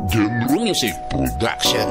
Genre Music Production.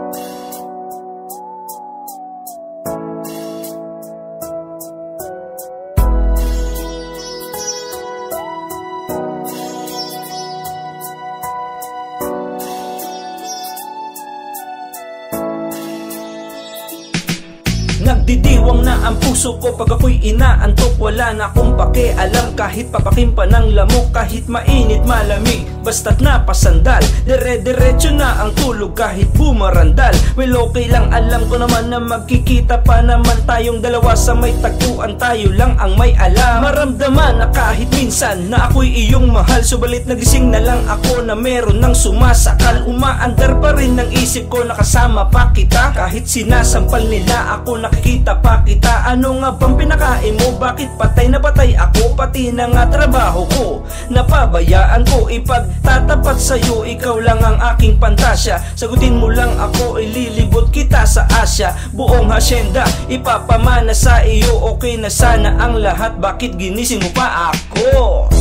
Nagdidiwang na ang puso ko pag ako'y inaantok. Wala na akong pakialam kahit papakim pa ng lamok. Kahit mainit malamig, basta't napasandal. Dire-diretso na ang tulog kahit bumarandal. Well okay lang, alam ko naman na magkikita pa naman tayong dalawa. Sa may tagpuan tayo lang ang may alam. Maramdaman na kahit minsan na ako'y iyong mahal. Subalit nagising na lang ako na meron ng sumasakal. Umaandar pa rin ng isip ko na kasama pa kita. Kahit sinasampal nila ako, nakikita pa kita. Ano nga bang pinakain mo? Bakit patay na patay ako? Pati na nga trabaho ko napabayaan ko. Ipagtatapat sa'yo, ikaw lang ang aking pantasya. Sagutin mo lang ako, ililibot kita sa Asya. Buong hasyenda ipapamana sa iyo. Okay na sana ang lahat, bakit ginising mo pa ako?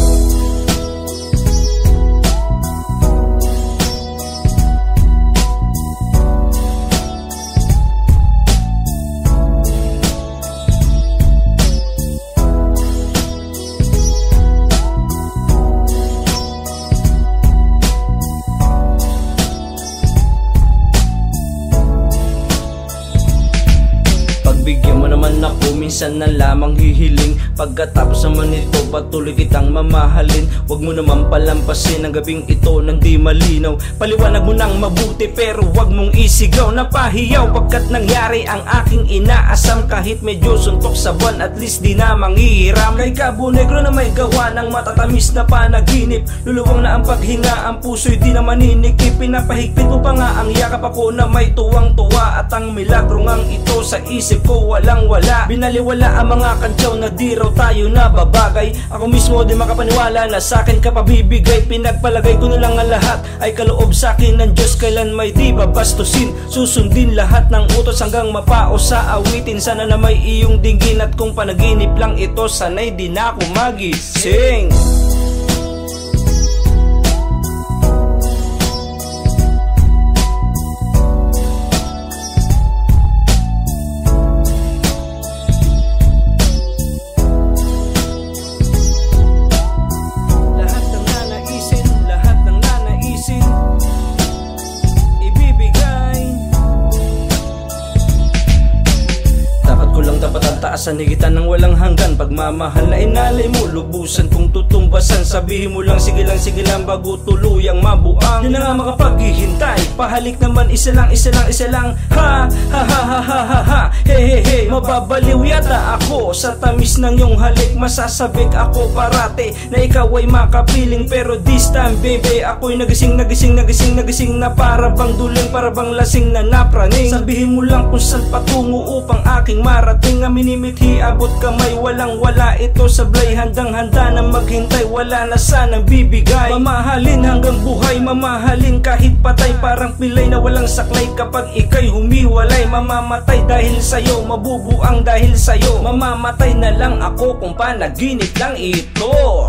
Bigyan mo naman ako, minsan na lamang hihiling. Pagkatapos naman ito, patuloy kitang mamahalin. Huwag mo naman palampasin ang gabing ito nang di malinaw. Paliwanag mo nang mabuti pero huwag mong isigaw. Napahiyaw pagkat nangyari ang aking inaasam. Kahit medyo suntok sa buwan, at least di na manghihiram. Kay Cabo Negro na may gawa ng matatamis na panaginip. Luluwang na ang paghinga, ang puso'y di na maninikip. Pinapahigpit mo pa nga ang yakap ako na may tuwang-tuwa. At ang milagro ngang ito sa isip ko walang wala. Binaliwala ang mga kantyaw na di raw tayo nababagay. Ako mismo di makapaniwala na sa'kin ka pabibigay. Pinagpalagay ko na lang ang lahat ay kaloob sa'kin ng Diyos. Kailan may di babastusin, susundin lahat ng utos hanggang mapaos sa awitin. Sana na may iyong dinggin at kung panaginip lang ito, sana'y di na ako magising. Taasan higitan ng walang hanggan. Pagmamahal na inalay mo, lubusan kung tutumbasan. Sabihin mo lang sige lang bago tuluyang mabuang. Yun na nga makapaghihintay, pahalik naman isa lang. Ha ha ha ha ha ha ha. Hey mababaliw yata ako sa tamis ng iyong halik. Masasabik ako parate na ikaw ay makapiling. Pero this time baby, ako'y nagising na para bang duling, para bang lasing na napraning. Sabihin mo lang kung saan patungo upang aking marating. Minimithi, abot kamay, walang wala ito sablay. Handang-handa na maghintay, wala na sanang bibigay. Mamahalin hanggang buhay, mamahalin kahit patay. Parang pilay na walang saklay kapag ika'y humiwalay. Mamamatay dahil sa'yo, mabubuang dahil sa'yo. Mamamatay na lang ako kung panaginip lang ito.